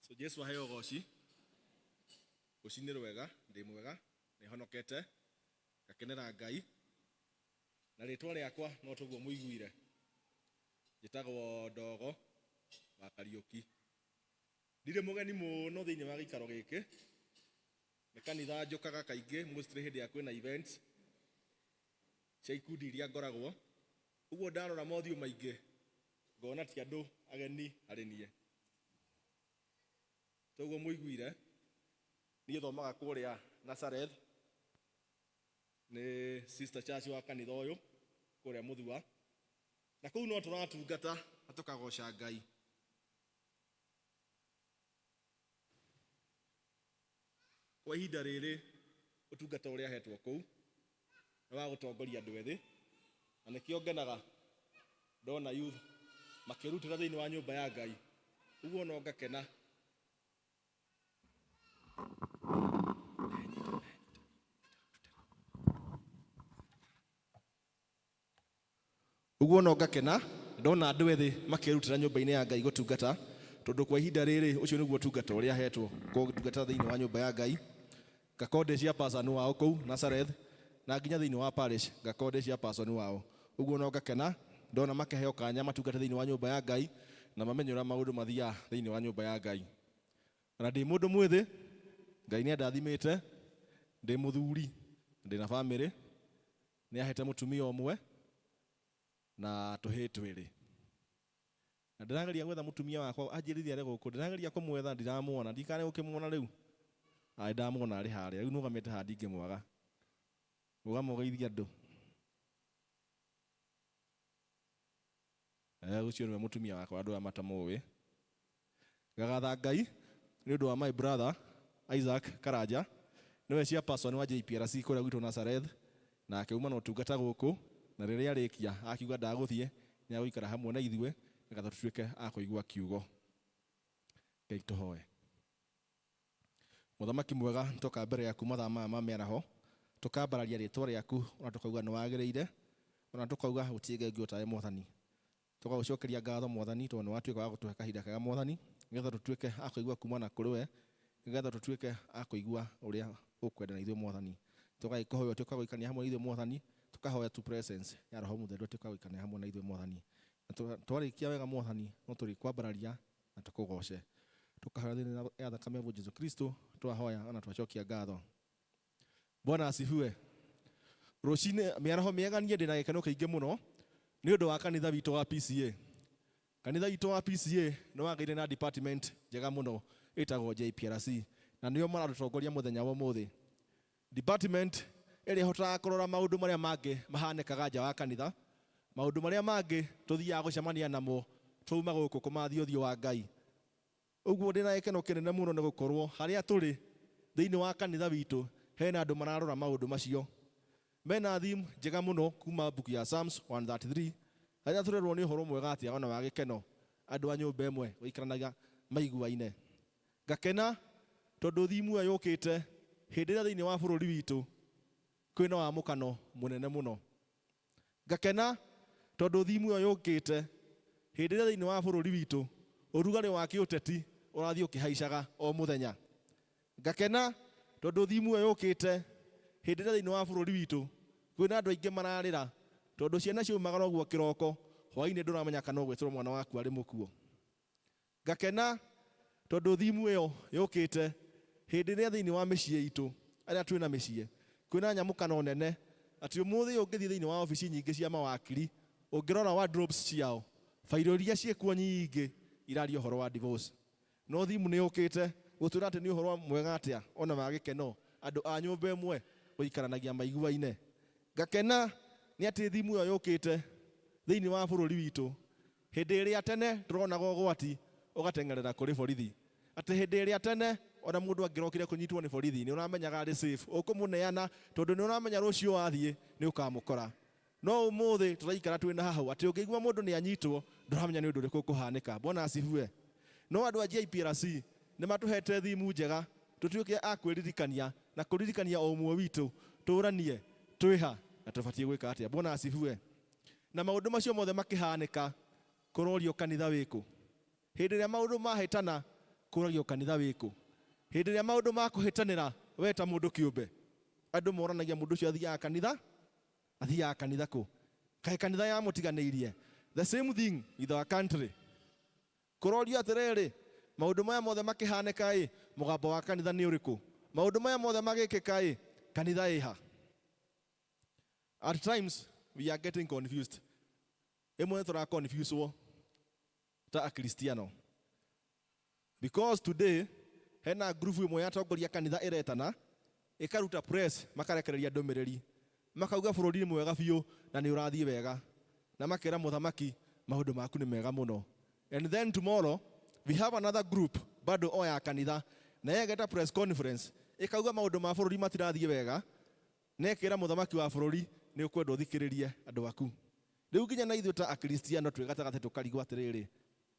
So Jesu aheo goci gucinĩ rwega ndĩ mwega nĩ honokete ngakenera Ngai na rĩtwa rĩakwa no tũguo mũiguire njĩtagwo Ndogo wa Kariũki. Ndirĩ mũgeni mũno thĩinĩ wa gĩikaro gĩkĩ, nĩ kanitha njũkaga kaingĩ mostly hĩndĩ ya kwĩna events cia ikundi iria ngoragwo, ũguo ndarora mothiũ maingĩ ngona ti andũ ageni harĩ niĩ. Toguo mũiguire niĩ thomaga kũrĩa Nazareth, nĩ sister church wa kanitha ũyũ kũrĩa Mũthua, na kũu no tũratungata na tũkagoca Ngai. Kwa ihinda rĩrĩ ũtungata ũrĩa hetwo kũu nĩ wa gũtongoria andũ ethĩ, na nĩkĩo ngenaga ndona youth makĩrutĩra thĩinĩ wa nyũmba ya Ngai, ũguo no ngakena. Ũguo no ngakena ndona andũ ethĩ makĩrutĩra nyũmba-inĩ ya Ngai gũtungata, tondũ kwa ihinda rĩrĩ ũcio nĩguo ũtungata ũrĩa hetwo gũtungata thĩinĩ wa nyũmba ya Ngai. Ngakorwo cia person wao kũu Nazareth, na nginya thĩinĩ wa parish ngakorwo cia person wao. Ũguo no ngakena ndona makĩheo kanya matungata thĩinĩ wa nyũmba ya Ngai na mamenye ũrĩa maũndũ mathiaga thĩinĩ wa nyũmba ya Ngai. Na ndĩ mũndũ mwĩthĩ, Ngai nĩ andathimĩte, ndĩ mũthuri, ndĩ na family, nĩ ahete mũtumia ũmwe na tũhĩĩ twĩrĩ. Na ndĩrageria gwetha mũtumia wakwa anjĩrithia arĩ gũkũ, ndĩrageria kũmwetha ndiramuona, ndikare gũkĩmuona rĩu. Ndamuona arĩ harĩa, rĩu nũgamĩte haha ndingĩmwaga. Rũgama ũgeithie andũ. Ũcio nĩwe mũtumia wakwa andũ aya matamũĩ. Ngagatha Ngai nĩ ũndũ wa my brother Isaac Karanja, nĩwe cia person wa JPRC kũrĩa gwitũ Nazareth, na akĩuma na ũtungata gũkũ, na rĩrĩa arĩkia akiuga ndagũthiĩ nĩ agũikara hamwe na ithuĩ nĩgetha tũtuĩke a kũigua kiugo. Ngai tũhoe. Mũthamaki mwega, nĩtũka mbere yaku mathaa maya ma mĩaraho, tũkambararia rĩtwa rĩaku, ona tũkauga nĩ wagĩrĩire, ona tũkauga gũtirĩ ũngĩ ũtarĩ Mwathani. Tũgagũcokeria ngatho Mwathani tondũ nĩ watuĩka wa gũtũhe kahinda kega Mwathani, nĩgetha tũtuĩke a kũigua kumana kũrĩ we, nĩgetha tũtuĩke a kũigua ũrĩa ũkwenda na ithuĩ Mwathani. Tũgagĩkũhoya ũtuĩke wa gũikania hamwe na ithuĩ Mwathani, tũkahoya tu presence ya Roho Mũtheru ũtuĩke wa gũikania hamwe na ithuĩ Mwathani. Na twarĩkia wega Mwathani, no tũrĩkwambararia na tũkũgoce. Tũkahoya thĩinĩ ya thakame ya Jesũ Kristo, twahoya ona twacokia ngatho. Bwana asifiwe. Rũcinĩ mĩaraho mĩega niĩ ndĩ na gĩkeno kĩingĩ mũno nĩ ũndũ wa kanitha witũ wa PCA. Kanitha witũ wa PCA nĩ wagĩire na department njega mũno ĩtagwo JPRC, na nĩo maratũtongoria mũthenya wa ũmũthĩ. Department ĩrĩa ĩhotaga kũrora maũndũ marĩa mangĩ mahanĩkaga nja wa kanitha, maũndũ marĩa mangĩ tũthiaga gũcemania namo twauma gũkũ kũmathia ũthiũ wa Ngai. Ũguo ndĩ na gĩkeno kĩnene mũno nĩ gũkorwo harĩa tũrĩ thĩinĩ wa kanitha witũ hena andũ mararora maũndũ macio. Mena theme njega mũno kuma book ya Psalms 133, harĩa tũrerwo nĩ ũhoro mwega atĩ ona wa gĩkeno andũ a nyũmba ĩmwe gũikaranaga maiguaine. Ngakena tondũ theme ĩyo yũkĩte hĩndĩ ĩrĩa thĩinĩ wa bũrũri witũ kwĩna wamũkano mũnene mũno. Ngakena tondũ theme ĩyo yũkĩte hĩndĩ ĩrĩa thĩinĩ wa bũrũri witũ ũrugarĩ wa kĩũteti ũrathiĩ ũkĩhaicaga o mũthenya. Ngakena tondũ theme ĩyo yũkĩte hĩndĩ ĩrĩa thĩinĩ wa bũrũri witũ kwĩna andũ aingĩ mararĩra tondũ ciana ciaumaga ũguo kĩroko, hwaĩ-inĩ ndũramenya kana ũgwĩtĩrwo mwana waku arĩ mũkuũ. Ngakena tondũ theme ĩyo yũkĩte hĩndĩ ĩrĩa thĩinĩ wa mĩciĩ itũ, arĩa twĩna mĩciĩ, kwĩna nyamũkano nene atĩ ũmũthĩ ũngĩthiĩ thĩinĩ wa obici nyingĩ cia mawakiri, ũngĩrora wardrobes ciao, fairo iria ciĩkuo nyingĩ iraria ũhoro wa divorce. No theme nĩ yũkĩte gũtwĩra atĩ nĩ ũhoro mwega atĩa ona wa gĩkeno andũ a nyũmba ĩmwe gũikaranagia maiguaine. Ngakena nĩ atĩ theme ĩyo yũkĩte thĩinĩ wa bũrũri witũ hĩndĩ ĩrĩa tene tũronaga ũgwati ũgateng'erera kũrĩ borithi, atĩ hĩndĩ ĩrĩa tene ona mũndũ angĩrokire kũnyitwo nĩ borithi nĩ ũramenyaga arĩ safe, ũkũmũneana tondũ nĩ ũramenya rũciũ wathiĩ nĩ ũkamũkora. No ũmũthĩ tũraikara twĩna hahũ atĩ ũngĩigua mũndũ nĩ anyitwo ndũramenya nĩ ũndũ ũrĩkũ ũkũhanĩka. Bwana asifiwe. No andũ a JPRC nĩ matũhete theme njega tũtuĩke a kwĩririkania na kũririkania o ũmwe witũ tũranie twĩha na tũbatiĩ gwĩka atĩa. Bwana asifiwe. Na maũndũ macio mothe makĩhanĩka kũrorio kanitha wĩkũ. Hĩndĩ ĩrĩa maũndũ mahĩtana kũragio kanitha wĩkũ. Hĩndĩ ĩrĩa maũndũ makũhĩtanĩra we ta mũndũ kĩũmbe, andũ moranagia mũndũ ũcio athiaga kanitha kũ? Kaĩ kanitha ya mũtiganĩirie? The same thing with our country. Kũrorio atĩrĩrĩ, maũndũ maya mothe makĩhanĩka mũgambo wa kanitha nĩ ũrĩkũ? Maũndũ maya mothe magĩkĩka kanitha ĩha? At times we are getting confused. Ĩmwe tũra confuse ta akristiano. Because today hena group ĩmwe ya atongoria kanitha ĩretana ĩkaruta press makarekereria ndũmĩrĩri. Makauga bũrũri nĩ mwega biũ na nĩ ũrathiĩ wega. Na makera mũthamaki maũndũ maku nĩ mega mũno. And then tomorrow we have another group bado ya kanitha na yegeta press conference ĩkauga maũndũ ma bũrũri matirathiĩ wega. Na ĩkera mũthamaki wa bũrũri nĩ ũkwenda ũthikĩrĩrie andũ aku. Rĩu nginya na ithuĩ ta akristiano twĩ gatagatĩ tũkarigwo atĩrĩrĩ,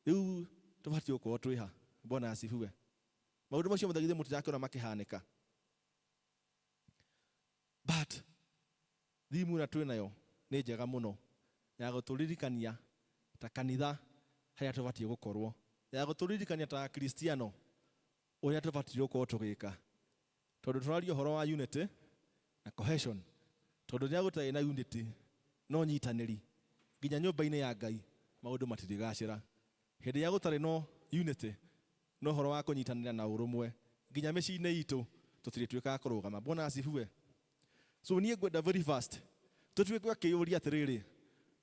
rĩu tũbatiĩ gũkorwo twĩ ha? Bwana asifiwe. Maũndũ macio mothe githĩ mũtirakĩona makĩhanĩka. But thimu na twĩ nayo nĩ njega mũno ya gũtũririkania ta kanitha harĩa tũbatiĩ gũkorwo, ya gũtũririkania ta akristiano ũrĩa tũbatiĩ gũkorwo tũgĩka. Tondũ tũraria ũhoro wa unity na cohesion. Tondũ rĩrĩa gũtarĩ na unity no nyitanĩri, nginya nyũmba-inĩ ya Ngai maũndũ matirĩgacĩra. Hĩndĩ ĩrĩa gũtarĩ no unity no ũhoro wa kũnyitanĩra na ũrũmwe, nginya mĩciĩ-inĩ itũ tũtirĩtuĩkaga kũrũgama. Bwana asifiwe. So niĩ ngwenda very fast tũtuĩke kĩũria atĩrĩrĩ,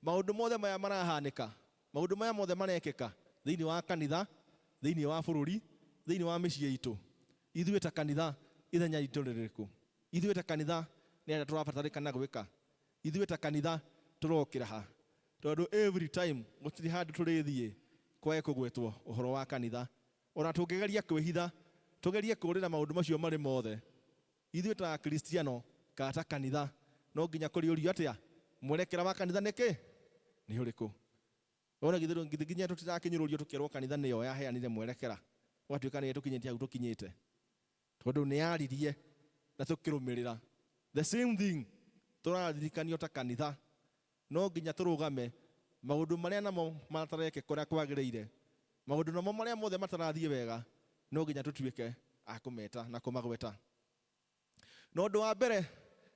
maũndũ mothe maya marahanĩka, maũndũ maya mothe marekĩka thĩinĩ wa kanitha, thĩinĩ wa bũrũri, thĩinĩ wa mĩciĩ itũ, ithuĩ ta kanitha ithenya ritũ nĩ rĩrĩkũ? Ithuĩ ta kanitha nĩ arĩa tũrabatarĩkana gwĩka? Ithuĩ ta kanitha tũrokĩra ha? Tondũ every time gũtirĩ handũ tũrĩthiĩ kwae kũgwetwo ũhoro wa kanitha. Ona tũngĩgeria kwĩhitha, tũgerie kũrĩra maũndũ macio marĩ mothe, ithuĩ ta akristiano kana ta kanitha no nginya kũrĩũrio atĩa? Mwerekera wa kanitha nĩkĩ? Nĩ ũrĩkũ? Ona githĩ nginya tũtirakinyĩrũrio tũkerwo kanitha nĩyo yaheanire mwerekera, ũgatuĩka nĩ tũkinyĩte hau tũkinyĩte, tondũ nĩ yaririe na tũkĩrũmĩrĩra. The same thing tũraririkanio ta kanitha, no nginya tũrũgame maũndũ marĩa namo matarekĩka ũrĩa kwagĩrĩire, maũndũ namo marĩa mothe matarathiĩ wega, no nginya tũtuĩke a kũmeta na kũmagweta. Na ũndũ wa mbere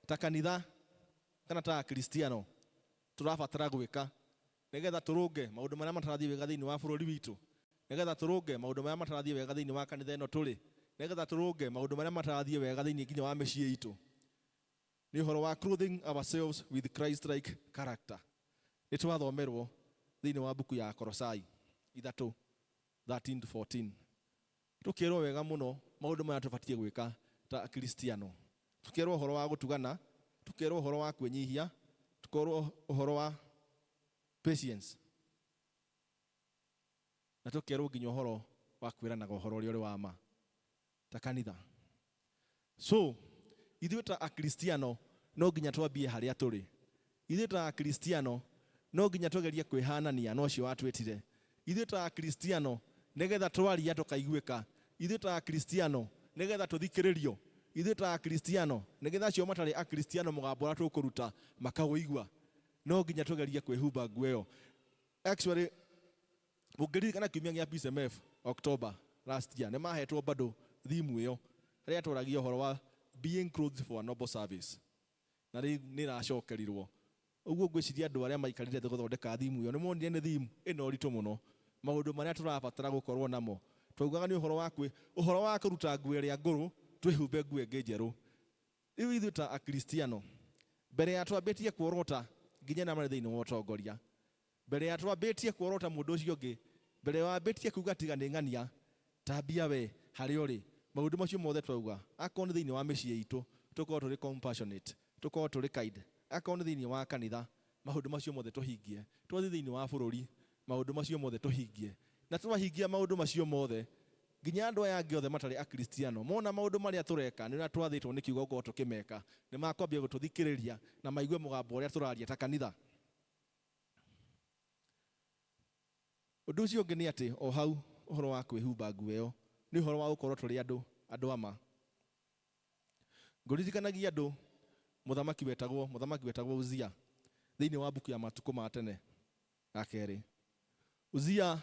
ta kanitha kana ta akristiano tũrabatara gwĩka nĩgetha tũrũnge maũndũ marĩa matarathiĩ wega thĩinĩ wa bũrũri witũ, nĩgetha tũrũnge maũndũ marĩa matarathiĩ wega thĩinĩ wa kanitha ĩno tũrĩ, nĩgetha tũrũnge maũndũ marĩa matarathiĩ wega thĩinĩ nginya wa mĩciĩ itũ, nĩ ũhoro wa clothing ourselves with Christ-like character. Nĩ twathomerwo thĩinĩ wa buku ya Kolosai 3:13-14. Tũkĩrwo wega mũno maũndũ maya tũbatiĩ gwĩka ta akristiano. Tũkĩrwo ũhoro wa gũtugana, tũkĩrwo ũhoro wa kwĩnyihia, tũkĩrwo ũhoro wa patience, na tũkĩrwo nginya ũhoro wa kwĩranaga ũhoro ũrĩa ũrĩ wa ma ta kanitha. So ithuĩ ta akristiano no nginya twambie harĩa tũrĩ. Ithuĩ ta akristiano no nginya tũgerie kwĩhanania na ũcio watwĩtire. Ithuĩ ta akristiano nĩgetha twaria tũkaiguĩka. Ithuĩ ta akristiano nĩgetha tũthikĩrĩrio. Ithuĩ ta akristiano nĩgetha acio matarĩ akristiano mũgambo ũrĩa tũkũruta makawĩigua. No nginya tũgerie kwĩhumba nguo ĩyo. Actually ũngĩririkana kiumia gĩa PCMF October last year nĩ mahetwo bado thimu ĩyo rĩrĩa tũragia ũhoro wa being clothed for a noble service. Na nĩ ĩracokerirwo. Ũguo ngwĩciria andũ arĩa maikarire gũthondeka thimu ĩyo nĩ monire nĩ thimu ĩno ũritũ mũno. Maũndũ marĩa tũrabatara gũkorwo namo. Twaugaga nĩ ũhoro wa kũruta nguo ĩrĩa ngũrũ twĩhumbe nguo ĩngĩ njerũ. Rĩu ithuĩ ta akristiano mbere ya twambĩtie kuorota nginya na marĩ thĩinĩ wa ũtongoria, mbere ya twambĩtie kuorota mũndũ ũcio ũngĩ, mbere ya wambĩtie kuuga tiga nĩ ng'ania, tambia we harĩa ũrĩ. Maũndũ macio mothe twauga akorwo nĩ thĩinĩ wa mĩciĩ itũ tũkorwo tũrĩ compassionate, tũkorwo tũrĩ kind. Akorwo nĩ thĩinĩ wa kanitha maũndũ macio mothe tũhingie. Twathiĩ thĩinĩ wa bũrũri maũndũ macio mothe tũhingie. Na twahingia maũndũ macio mothe, nginya andũ aya angĩ othe matarĩ akristiano mona maũndũ marĩa tũreka nĩ ũrĩa twathĩtwo nĩ kiugo gũkorwo tũkĩmeka, nĩ makwambia gũtũthikĩrĩria na maigue mũgambo ũrĩa tũraria ta kanitha. Ũndũ ũcio ũngĩ nĩ atĩ o hau ũhoro wa kwĩhumba nguo ĩyo nĩ ũhoro wa gũkorwo tũrĩ andũ ama. Ngũririkanagia andũ mũthamaki wetagwo Uzia thĩinĩ wa buku ya matukũ ma tene ya kerĩ. Uzia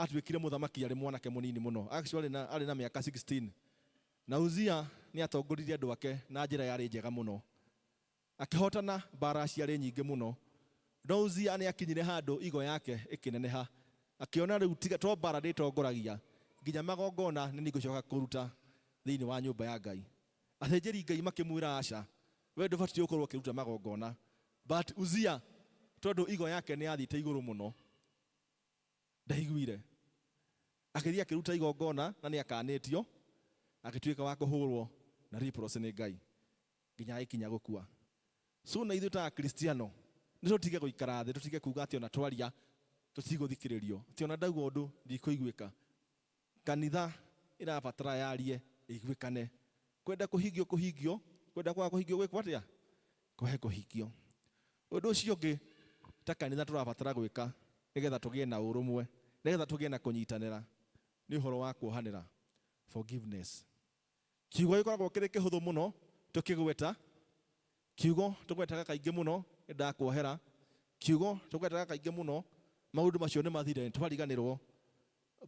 atuĩkire mũthamaki arĩ mwanake mũnini mũno. Actually arĩ na mĩaka 16. Na Uzia nĩ atongoririe andũ ake na njĩra yarĩ njega mũno. Akĩhotana mbara ciarĩ nyingĩ mũno. No Uzia nĩ akinyire handũ igo yake ĩkĩneneha. Akiona rĩu tiga to mbara ndĩtongoragia, nginya magongona nĩ nĩngũcoka kũruta thĩinĩ wa nyũmba ya Ngai. Athĩnjĩri Ngai makĩmwĩra aca, we ndũbatiĩ gũkorwo ũkĩruta magongona. But Uzia tondũ igo yake nĩ yathiĩte igũrũ mũno, ndaiguire. Agĩthiĩ akĩruta igongona na nĩ akanĩtio, agĩtuĩka wa kũhũrwo na leprosy nĩ Ngai nginya agĩkinya gũkua. So na ithuĩ ta Akristiano nĩ tũtige gũikara thĩ, tũtige kuuga atĩ ona twaria tũtigũthikĩrĩrio, atĩ ona ndauga ũndũ ndikũiguĩka. Kanitha ĩrabatara yarie ĩiguĩkane. Kwenda kũhingio kũhingio, kwenda kwaga kũhingio gwĩkwo atĩa? Kũhe kũhingio. Ũndũ ũcio ũngĩ ta kanitha tũrabatara gwĩka nĩgetha tũgĩe na ũrũmwe, nĩgetha tũgĩe na kũnyitanĩra, nĩ ũhoro wa kuohanĩra, forgiveness. Kiugo gĩkoragwo kĩrĩ kĩhũthũ mũno tũkĩgweta. Kiugo tũgwetaga kaingĩ mũno ndakuohera. Kiugo tũgwetaga kaingĩ mũno maũndũ macio nĩ mathire twariganĩrwo,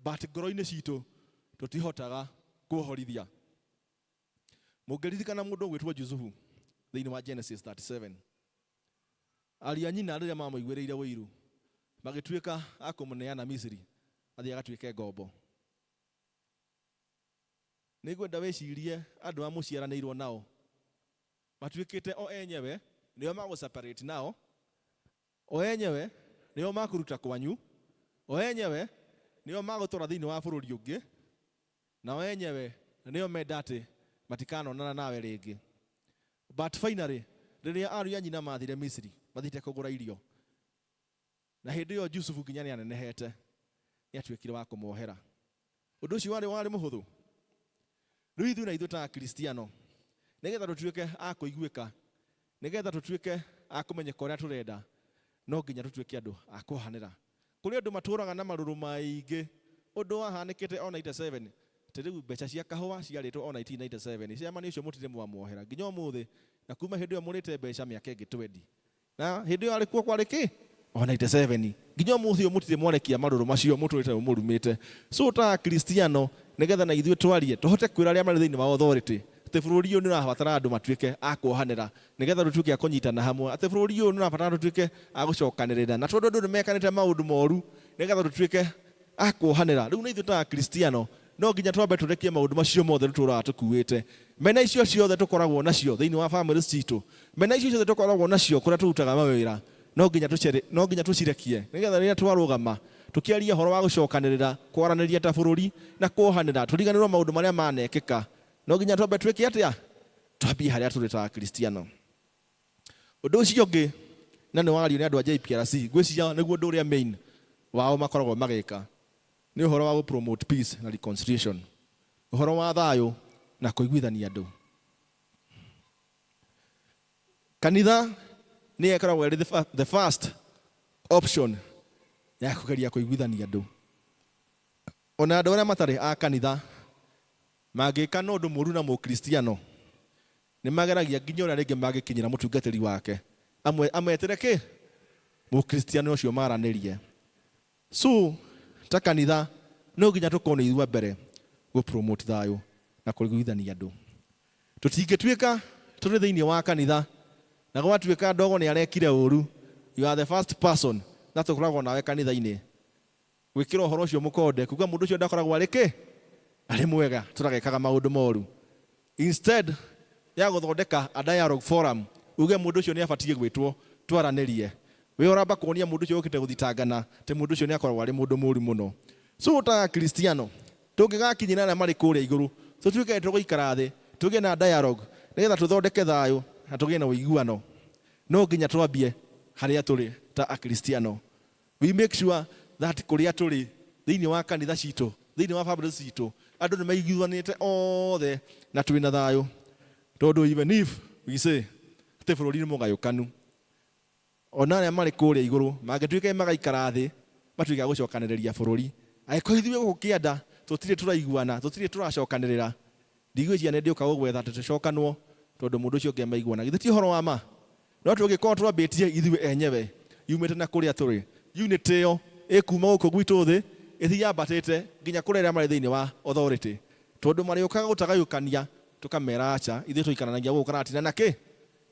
but ngoro-inĩ citũ tũtihotaga kuohorithia. Mũngĩririkana mũndũ gwĩtwo Jusufu thĩinĩ wa Genesis 37. Ariũ a nyina rĩrĩa mamũiguĩrĩire ũiru magĩtuĩka a kũmũneana Misiri athiĩ agatuĩke ngombo. Nĩngwenda wĩcirie andũ a mũciaranĩirwo nao matuĩkĩte o enyewe nĩo magũ-separate nao, o enyewe nĩo makũruta kwanyu, o enyewe nĩo magũtũra thĩinĩ wa bũrũri ũngĩ, na o enyewe nĩo menda atĩ matikanonana nawe rĩngĩ. But finally rĩrĩa ariũ a nyina mathire Misiri mathiĩte kũgũra irio, na hĩndĩ ĩyo Jusufu nginya nĩ anenehete, nĩ atuĩkire wa kũmohera. Ũndũ ũcio warĩ mũhũthũ. Rĩu ithuĩ na ithuĩ ta Akristiano nĩgetha tũtuĩke a kũiguĩka, nĩgetha tũtuĩke a kũmenyeka ũrĩa tũrenda, no nginya tũtuĩke andũ a kuohanĩra. Kũrĩ andũ matũraga na marũrũ maingĩ. Ũndũ wahanĩkĩte o 97 rĩu mbeca cia kahũa ciarĩtwo o 1997, ciamani ũcio mũtire mwamuohera nginya ũmũthĩ, na kuma hĩndĩ ĩyo mũrĩte mbeca mĩaka ĩngĩ 20, na hĩndĩ ĩyo arĩkuo kwarĩ kĩ o 97, nginya ũmũthĩ mũtire mwarekia marũrũ macio mũtũrĩte mũrumĩte. So ta Akristiano nĩgetha na ithuĩ twarie tũhote kwĩra arĩa marĩ thĩinĩ wa authority atĩ bũrũri ũyũ nĩ ũrabatara andũ matuĩke a kuohanĩra, nĩgetha tũtuĩke a kũnyitana hamwe, atĩ bũrũri ũyũ nĩ ũrabatara tũtuĩke a gũcokanĩrĩra, na tondũ andũ nĩ mekanĩte maũndũ moru nĩgetha tũtuĩke a kuohanĩra. Rĩu na ithuĩ ta Akristiano no nginya twambe tũrekie maũndũ macio mothe tũtũraga tũkuĩte. Mena icio ciothe tũkoragwo nacio thĩinĩ wa family citũ, mena icio ciothe tũkoragwo nacio kũrĩa tũrutaga mawĩra, no nginya tũcirekie, nĩgetha rĩrĩa twarũgama tũkĩaria ũhoro wa gũcokanĩrĩra, kwaranĩria ta bũrũri na kuohanĩra, tũriganĩrwo maũndũ marĩa manekĩka, no nginya twambe twĩke atĩa? Twambie harĩa tũrĩ ta Akristiano. Ũndũ ũcio ũngĩ na nĩ wario nĩ andũ a JPRC, ngwĩciria nĩguo ũndũ ũrĩa main wao makoragwo magĩka, nĩ ũhoro wa promote peace na reconciliation, ũhoro wa thayũ na kũiguithania andũ. Kanitha nĩ ĩkoragwo ĩrĩ the first option ya kũgeria kũiguithania andũ. Ona andũ arĩa matarĩ a kanitha mangĩka na ũndũ mũru na Mũkristiano nĩ mageragia nginya ũrĩa rĩngĩ mangĩkinyĩra mũtungatĩri wake ametere kĩ Mũkristiano ũcio maranĩrie. So ta kanitha no nginya tũkorwo nĩ ithuĩ mbere gũ promote thayũ na kũiguithania andũ. Tũtingĩtuĩka tũrĩ thĩinĩ wa kanitha na gwatuĩka ndogo nĩ arekire ũru, you are the first person na tũkoragwo nawe kanitha-inĩ gwĩkĩra ũhoro ũcio mũkonde, kuga mũndũ ũcio ndakoragwo arĩ kĩ arĩ mwega, tũragekaga maũndũ moru. Instead ya gũthondeka a dialogue forum, uge mũndũ ũcio nĩ abatiĩ gwĩtwo twaranĩrie, we ũramba kuonia mũndũ ũcio ũkĩte gũthitangana te mũndũ ũcio nĩ akoragwo arĩ mũndũ mũru mũno. So ta Akristiano tũngĩgakinyĩra arĩa marĩ kũrĩa igũrũ, tũtuĩke tũgũikara thĩ tũgĩe na dialogue nĩgetha tũthondeke thayũ na tũgĩe na ũiguano, no nginya twambie harĩa tũrĩ ta Akristiano. We make sure that kũrĩa tũrĩ thĩinĩ wa kanitha citũ, thĩinĩ wa family citũ, andũ nĩ maiguanĩte othe na twĩ na thayũ, tondũ even if we say atĩ bũrũri nĩ mũgayũkanu, ona arĩa marĩ kũrĩa igũrũ mangĩtuĩka magaikara thĩ matuĩke a gũcokanĩrĩria bũrũri, angĩkorwo ithuĩ gũkũ kĩanda tũtirĩ tũraiguana, tũtirĩ tũracokanĩrĩra, ndigwĩciria nĩ ndĩũka gũgwetha atĩ tũcokanwo tondũ mũndũ ũcio ũngĩ maiguana. Githĩ ti ũhoro wa ma? No tũngĩkorwo twambĩtie ithuĩ enyewe yumĩte na kũrĩa tũrĩ, unity ĩyo ĩkuma gũkũ gwitũ thĩ ithia batete nginya kurera mari thiini wa authority tondu mari ukaga gutagayukania tukamera acha ithe tuikaranagia guku kana atina naki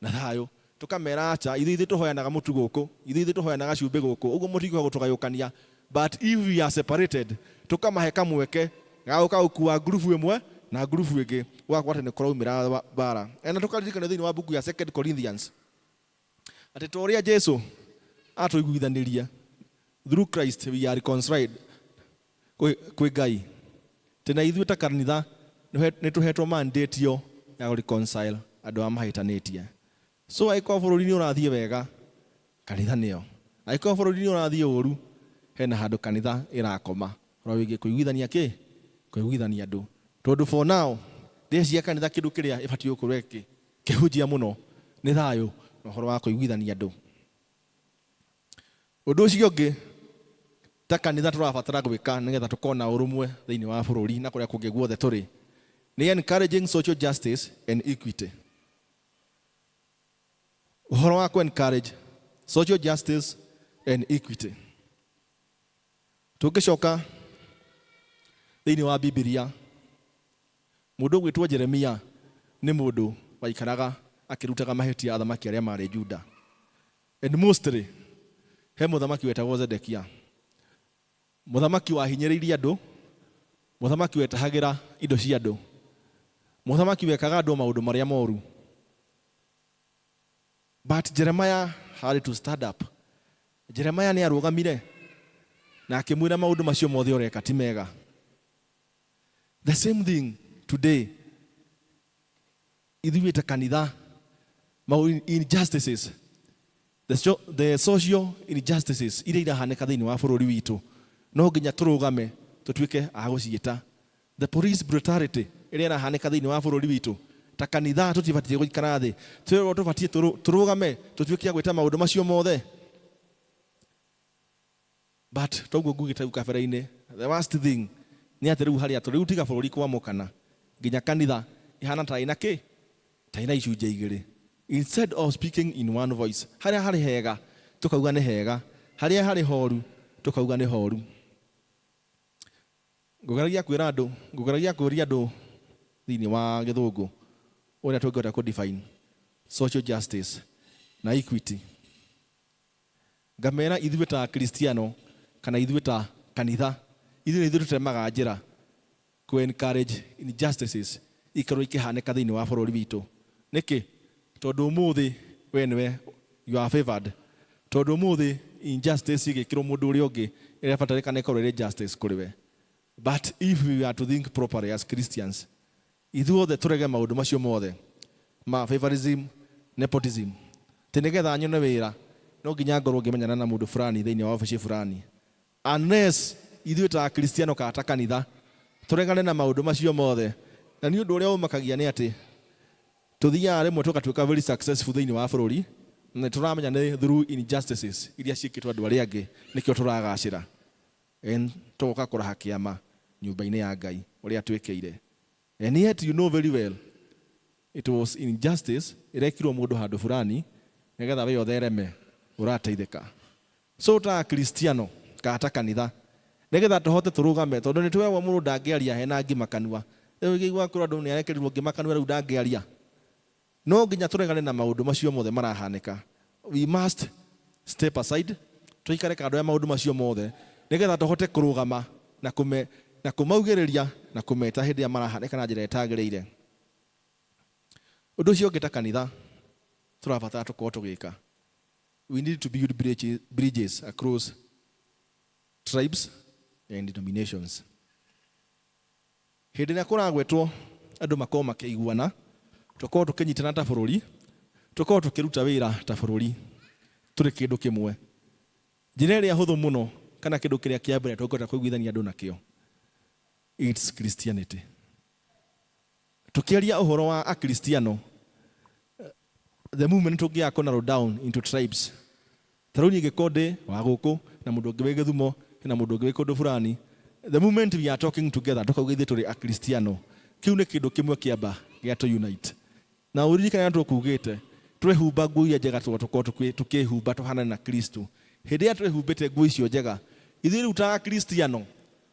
na thayo tukamera acha ithe tuhoyanaga mutu guku ithe tuhoyanaga ciumbe guku uguo mutigwa gutugayukania but if we are separated tukamahe kamweke gauka ukua group imwe na group ingi wakwate ni kuraumira bara ena tukaririkana thiini wa buku ya 2 Corinthians ati toria Jesu atuiguithaniria through Christ we are reconciled kwi Ngai tena ithuĩ ta kanitha nĩ tũhetwo mandate yo ya reconcile andũ a mahĩtanĩtie so aĩkorwo bũrũri-inĩ ũrathiĩ wega kanitha nĩyo aĩkorwo bũrũri-inĩ ũrathiĩ ũru hena handũ kanitha ĩrakoma ũrĩa wĩgiĩ kũiguithania andũ tondũ for now ndĩciria kanitha kĩndũ kĩrĩa ĩbatiĩ gũkorwo kĩhunjia mũno nĩ thayũ na ũhoro wa kũiguithania andũ ũndũ ũcio ũngĩ ta kanitha tũrabatara gwĩka nĩgetha tũkona ũrũmwe thĩinĩ wa bũrũri na kũrĩa kũngĩ guothe tũrĩ nĩ encouraging social justice and equity ũhoro wa encourage social justice and equity tũngĩcoka thĩinĩ wa Biblia mũndũ gwĩtwo Jeremia nĩ mũndũ waikaraga akĩrutaga mahĩtia athamaki arĩa marĩ Juda and mostly he mũthamaki wetagwo Zedekia mũthamaki wahinyĩrĩirie andũ mũthamaki wetahagĩra indo cia andũ mũthamaki wekaga andũ maũndũ marĩa moru but Jeremiah had to stand up Jeremiah nĩ arũgamire na akĩmwĩra maũndũ macio mothe ũreka ti mega the same thing today ithuĩ ta kanitha injustices the social injustices iria irahanĩka thĩinĩ wa bũrũri witũ no nginya tũrũgame tũtuĩke a gũciĩta the police brutality iria irahanĩka thĩinĩ wa bũrũri witũ ta kanitha tũtibatiĩ gũikara thĩ tũbatiĩ tũrũgame tũtuĩke a gwĩta maũndũ macio mothe but toguo ngugĩte kabere-inĩ the worst thing nĩ atĩ rĩu harĩa tũrĩu tiga bũrũri kwamũkana nginya kanitha ihana ta ina kĩ ta ina icunjĩ igĩrĩ instead of speaking in one voice harĩa harĩ hega tukauga nĩ hega harĩa harĩ horu tukauga nĩ horu ngũgeragia kũria andũ thĩinĩ wa gĩthũngũ ũrĩa tũngĩhota kũ define social justice na equity ngamera ithuĩ ta Kristiano kana ithuĩ ta kanitha ithuĩ tũtemaga njĩra kũ encourage injustices ikorwo ikĩhanĩka thĩinĩ wa bũrũri witũ nĩkĩ tondũ ũmũthĩ we nĩwe you are favored tondũ ũmũthĩ injustice igĩkĩrwo mũndũ ũrĩa ũngĩ ĩrĩa batarĩkana ĩkorwo ĩrĩ justice kũrĩ we but if we are to think properly as Christians ithuothe tũrege maũndũ macio mothe ma favorism nepotism nĩgetha nyone wĩra no nginya ngorwo ngĩmenyana na mũndũ fulani thĩinĩ wa obici fulani unless ithuĩ ta Kristiano kana ta kanitha tũregane na maũndũ macio mothe na nĩ ũndũ ũrĩa ũmakagia nĩ atĩ tuthiaga rĩmwe tũgatuĩka very successful thĩinĩ wa bũrũri na tũramenya nĩ through injustices iria ciĩkĩtwo andũ arĩa angĩ nĩkĩo tũragacĩra tũgoka kũraha kĩama nyũmba-inĩ ya Ngai ũrĩa twĩkĩire and yet you know very well it was injustice ĩrekirwo mũndũ handũ fulani nĩgetha we ũthereme ũrateithĩka so ta Kristiano kana ta kanitha nĩgetha tũhote tũrũgame tondũ nĩ twĩragwo mũndũ ndangĩaria hena ngima kanua rĩu ũkĩigua kũrĩ andũ nĩ arekerirwo ngima kanua rĩu ndangĩaria no nginya tũregane na maũndũ macio mothe marahanĩka we must step aside tũikare kando ya maũndũ macio mothe nĩgetha tũhote kũrũgama na kũmaugĩrĩria na kũmeta hĩndĩ ĩrĩa marahanĩka na njĩra ĩtagĩrĩire ũndũ ũcio ũngĩ ta kanitha tũrabatara tũkorwo tũgĩka we need to build bridges across tribes and denominations hĩndĩ ĩrĩa kũragwetwo andũ makorwo makĩiguana tũkorwo tũkĩnyitana ta bũrũri tũkorwo tũkĩruta wĩra ta bũrũri tũrĩ kĩndũ kĩmwe njĩra ĩrĩa hũthũ mũno kana kĩndũ kĩrĩa kĩa mbere tũngĩhota kũiguithania andũ nakĩo it's Christianity tukiaria ũhoro wa Akristiano the movement tũngĩaga kũ narrow down into tribes tarau nyingĩ kondĩ wa gũkũ na mũndũ ũngĩ wĩ Gĩthumo na mũndũ ũngĩ wĩ kũndũ fulani the moment we are talking together tukauga ithuĩ tũrĩ Akristiano kĩu nĩ kĩndũ kĩmwe kĩamba gĩa to unite na ũririkane tũkugĩte twehumba nguo iria njega tũkorwo tũkĩhumba tũhanane na Kristo hĩndĩ ĩrĩa twĩhumbĩte nguo icio njega ithuĩ rĩu ta Akristiano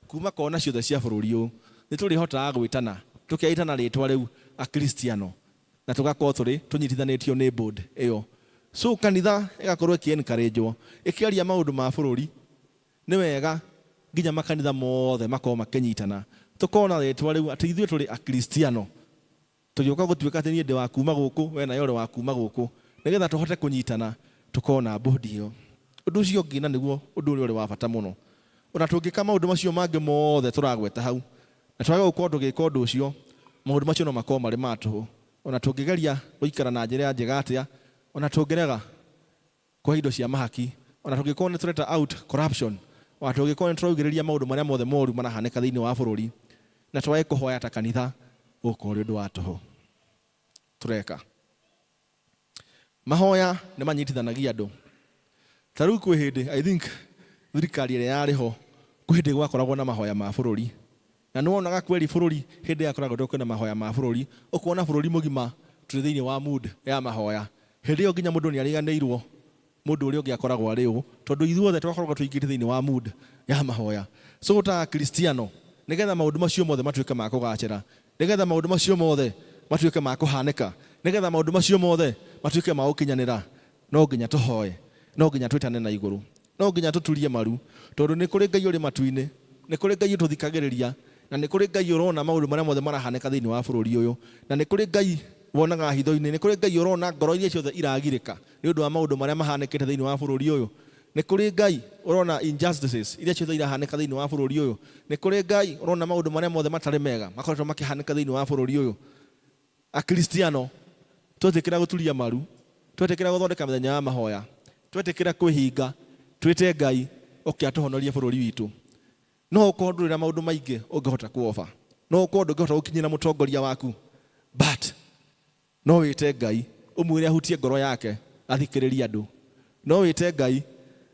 kuma kona ciothe cia bũrũri ũyũ nĩ tũrĩhotaga gwĩtana tũkeitana rĩtwa rĩu akristiano na tũgakorwo tũnyitithanĩtio nĩ board ĩyo. So kanitha ĩgakorwo ĩkĩ-encourage-wo ĩkĩaria maũndũ ma bũrũri. Nĩ wega nginya makanitha mothe makorwo makĩnyitana tũkona rĩtwa rĩu atĩ ithuĩ tũrĩ akristiano, tũgĩũka gũtuĩka atĩ niĩ ndĩ wa kuma gũkũ we nawe ũrĩ wa kuma gũkũ, nĩgetha tũhote kũnyitana tũkona board ĩyo. Ũndũ ũcio ũngĩ na nĩguo ũndũ ũrĩa ũrĩ wa bata mũno, ona tũngĩka maũndũ macio mangĩ mothe tũragweta hau na twage gũkorwo tũgĩka ũndũ ũcio, maũndũ macio no makorwo marĩ ma tũhũ. Ona tũngĩgeria gũikara na njĩra njega atĩa, ona tũngĩrega kwa indo cia mahaki, ona tũngĩkorwo nĩ tũreta out corruption, ona tũngĩkorwo nĩ tũraugĩrĩria maũndũ marĩa mothe moru marahanĩka thĩinĩ wa bũrũri, na twage kũhoya ta kanitha, gũkorwo ũrĩ ũndũ wa tũhũ. Tũreka mahoya nĩ manyitithanagia andũ. Ta rĩu kwĩ hĩndĩ I think thirikari ĩrĩa yarĩ ho kwĩ hĩndĩ gwakoragwo na mahoya ma bũrũri, na nĩ wonaga kweri bũrũri hĩndĩ yakoragwo kwĩna mahoya ma bũrũri, ũkona bũrũri mũgima tũrĩ thĩinĩ wa mood ya mahoya. Hĩndĩ ĩyo nginya mũndũ nĩ ariganĩirwo mũndũ ũrĩa ũngĩ akoragwo arĩ ũũ, tondũ ithuothe twakoragwo tũingĩte thĩinĩ wa mood ya mahoya. So ta Kristiano, nĩgetha maũndũ macio mothe matuĩke ma kũgacĩra, nĩgetha maũndũ macio mothe matuĩke ma kũhanĩka, nĩgetha maũndũ macio mothe matuĩke ma gũkinyanĩra, no nginya tũhoe, no nginya twĩtane na igũrũ, no nginya tũturie maru, tondũ nĩ kũrĩ Ngai ũrĩ matu-inĩ, nĩ kũrĩ Ngai ũtũthikagĩrĩria, na nĩ kũrĩ Ngai ũrona maũndũ marĩa mothe marahanĩka thĩinĩ wa bũrũri ũyũ, na nĩ kũrĩ Ngai wonaga hitho-inĩ, nĩ kũrĩ Ngai ũrona ngoro iria ciothe iragirĩka nĩ ũndũ wa maũndũ marĩa mahanĩkĩte thĩinĩ wa bũrũri ũyũ. Nĩ kũrĩ Ngai ũrona injustices iria ciothe irahanĩka thĩinĩ wa bũrũri ũyũ. Nĩ kũrĩ Ngai ũrona maũndũ marĩa mothe matarĩ mega makoretwo makĩhanĩka thĩinĩ wa bũrũri ũyũ. Akristiano, twetĩkĩra gũturia maru, twetĩkĩra gũthondeka mĩthenya ya mahoya, twetĩkĩra kwĩhinga, twĩte Ngai oke atũhonorie bũrũri witũ. No ũkorwo ndũrĩ na maũndũ maingĩ ũngĩhota kuoba, no ũkorwo ndũngĩhota gũkinyĩra mũtongoria waku, but no wĩte Ngai ũmwĩre ahutie ngoro yake athikĩrĩrie andũ. No wĩte Ngai,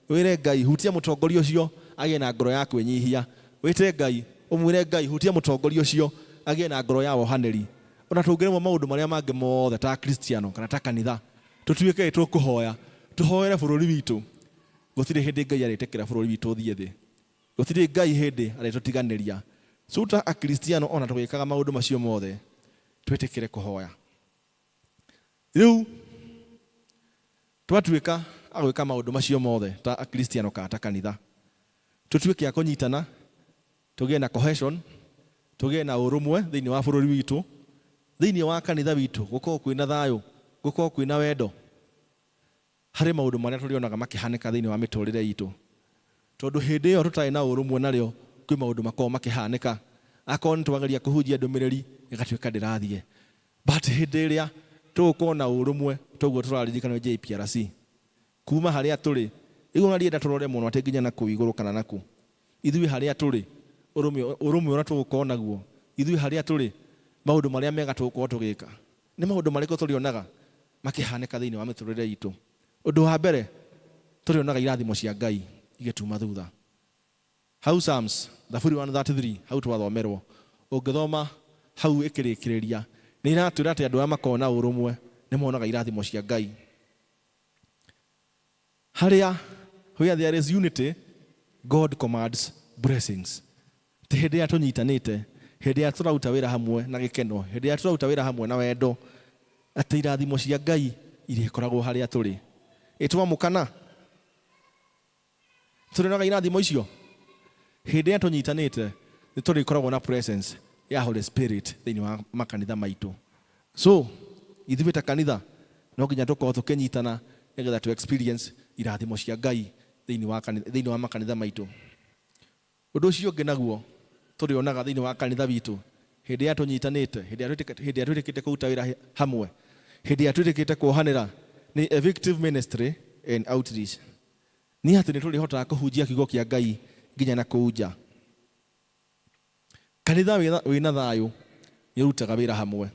wĩre Ngai hutia mũtongoria ũcio agĩe na ngoro ya kwĩnyihia. Wĩte Ngai ũmwĩre Ngai hutia mũtongoria ũcio agĩe na ngoro ya wohanĩri. Ona tũngĩremwo maũndũ marĩa mangĩ mothe ta Kristiano kana ta kanitha, tũtuĩke tũkũhoya, tũhoere bũrũri witũ. Gũtirĩ hĩndĩ Ngai arĩtĩkĩra bũrũri witũ ũthiĩ thĩ, gũtirĩ Ngai hĩndĩ arĩtũtiganĩria. So ta Akristiano ona tũgĩkaga maũndũ macio mothe, twĩtĩkĩre kũhoya. Rĩu twatuĩka agwĩka maũndũ macio mothe ta Akristiano kana ta kanitha, tũtuĩke a kũnyitana, tũgĩe na cohesion, tũgĩe na ũrũmwe thĩinĩ wa bũrũri witũ, thĩinĩ wa kanitha witũ gũkorwo kwĩna thayũ, gũkorwo kwĩna wendo harĩ maũndũ marĩa tũrĩonaga makĩhanĩka thĩinĩ wa mĩtũrĩre itũ. Tondũ hĩndĩ ĩyo tũtarĩ na ũrũmwe narĩo, kwĩ maũndũ makoragwo makĩhanĩka. Akorwo nĩ twageria kũhunjia ndũmĩrĩri ĩgatuĩka ndĩrathiĩ, but hĩndĩ ĩrĩa tũgũkorwo na ũrũmwe, toguo tũraririkana JPRC kuma harĩa tũrĩ. Rĩu ona ndienda tũrore mũno atĩ nginya nakũu igũrũ kana nakũ, ithuĩ harĩa tũrĩ, ũrũmwe ũrĩa tũgũkorwo naguo, ithuĩ harĩa tũrĩ, maũndũ marĩa mega tũgũkorwo tũgĩka, nĩ maũndũ marĩkũ tũrĩonaga makĩhanĩka thĩinĩ wa mĩtũrĩre itũ? Ũndũ wa mbere, tũrĩonaga irathimo cia Ngai igĩtuma thutha. Hau Psalms 133 hau twathomerwo, ũngĩthoma hau ĩkĩrĩkĩrĩria, nĩ iratwĩra atĩ andũ arĩa makoragwo na ũrũmwe nĩ monaga irathimo cia Ngai. Harĩa where there is unity, God commands blessings. Ti hĩndĩ ya tũnyitanĩte, hĩndĩ ya tũraruta wĩra hamwe na gĩkeno, hĩndĩ ya tũraruta wĩra hamwe na wendo, atĩ irathimo cia Ngai irĩkoragwo harĩa tũrĩ. Ĩtwamũkana tũrĩonaga irathimo icio. Hĩndĩ ya tũnyitanĩte nĩ tũrĩkoragwo na presence ya Holy Spirit thĩinĩ wa makanitha maitũ. So ithuĩ ta kanitha no nginya tũkorwo tũkĩnyitana nĩgetha tu experience irathimo cia Ngai thĩinĩ wa makanitha maitũ. Ũndũ ũcio ũngĩ naguo tũrĩonaga thĩinĩ wa kanitha witũ, hĩndĩ ya tũnyitanĩte, hĩndĩ ya twĩtĩkĩte kũruta wĩra hamwe, hĩndĩ ya twĩtĩkĩte kuohanĩra, nĩ effective ministry and outreach. Nĩ atĩ nĩ tũrĩhotaga kũhunjia kiugo kĩa Ngai nginya na kũu nja. Kanitha wĩna thayũ nĩ ũrutaga wĩra hamwe.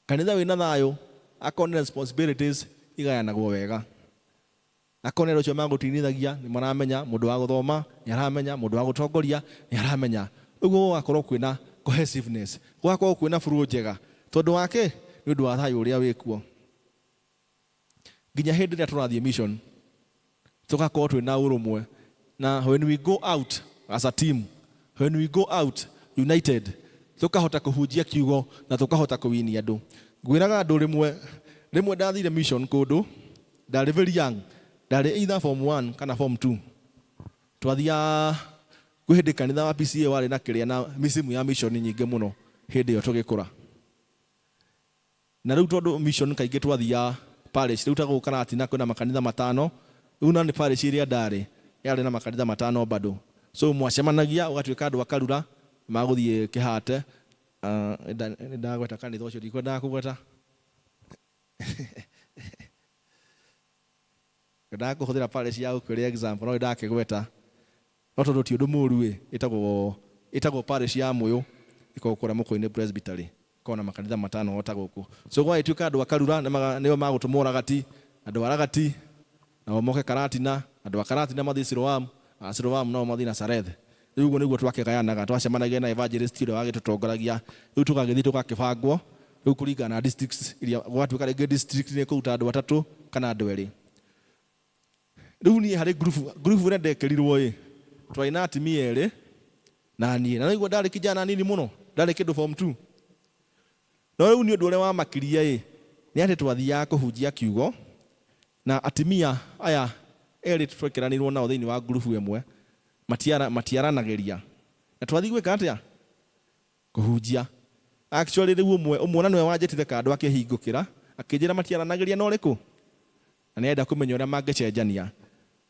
Kanitha wĩna thayũ, akorwo nĩ responsibilities igayanagwo wega. Akorwo nĩ ũcio magũtinithagia nĩ maramenya, mũndũ wa gũthoma nĩ aramenya, mũndũ wa gũtongoria nĩ aramenya. Ũguo gũgakorwo kwĩna cohesiveness, gũgakorwo kwĩna flow njega. Tondũ wake nĩ ũndũ wa thayũ ũrĩa wĩkuo. Nginya hĩndĩ ĩrĩa tũrathiĩ mission, tũgakorwo twĩna ũrũmwe. Na when we go out as a team. When we go out united, tukahota kuhujia kiugo na tukahota kuwini andu. Ngwiraga andu rimwe ndathire mission kundu, ndari very young, ndari either form 1 kana form 2. Twathia kuhindi kanitha wa PCA wari na kiria na misimu ya mission nyingi muno hindi yo tugikura. Na riu tondu mission kaingi twathia parish, riu tagukana ati na kwina makanitha matano, riu na ni parish iria ndari yari na makanitha matano bado. So mwacemanagia ugatwika andu akarura maguthie kihate. Ndagweta kanitha ucio ndikwenda kugweta. Kada kuhuthira parish ya ukuri example no ndakigweta. No tondu ti undu muru itagwo parish ya Muyu ikokora muko-ini presbytery kona makanitha matano ota guku. So gwa itwika andu akarura niyo magutumura gati andu aragati na moke Karatina andu akaratina mathi Siloam no mathi na Sareth. Riu uguo niguo twakigayanaga twacemanagia na evangelist ule wagitutongoragia. Riu tugagithi tugakibangwo riu kuringana na districts iria gwatuika ringi district ni kuruta andu atatu kana andu eri. Riu ni hari group ire ndekerirwo twaina atimia eri na nie na niguo ndari kijana nini muno ndari kindu form 2. No riu ni undu ule wa makiria ni ati twathia kuhunjia kiugo na atimia aya eri twekeranirwo nao thiini wa group imwe matiaranageria na twathi gwika atia kuhunjia. Actually riu umwe na niwe wanjetire kandu akihingukira akijira matiaranageria no riku na nienda kumenya uria mangecenjania.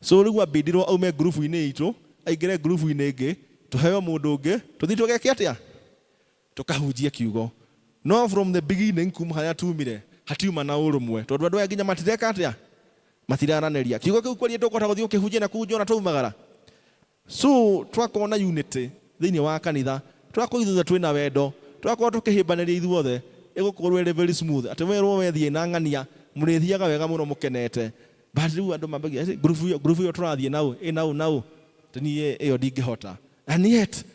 So riu abindirwo aume group-ini itu aingire group-ini ingi tuheo mundu ungi tuthi tugeke atia tukahunjia kiugo. No from the beginning kuma haria tumire hatiuma na urumwe tondu andu aya nginya matireka atia matirananeria kiugo kiu kweli tukota guthii ukihunjia na kunjona taumagara. So twakona unity thiini wa kanitha, twakoithutha twina wendo, twakorwo tukihimbanĩria ithuothe igukorwo iri very smooth ati werwo wethie na ng'ania murithiaga wega muno mukenete. But riu andu mambagia group yo turathie nau tani iyo ndingihota. And yet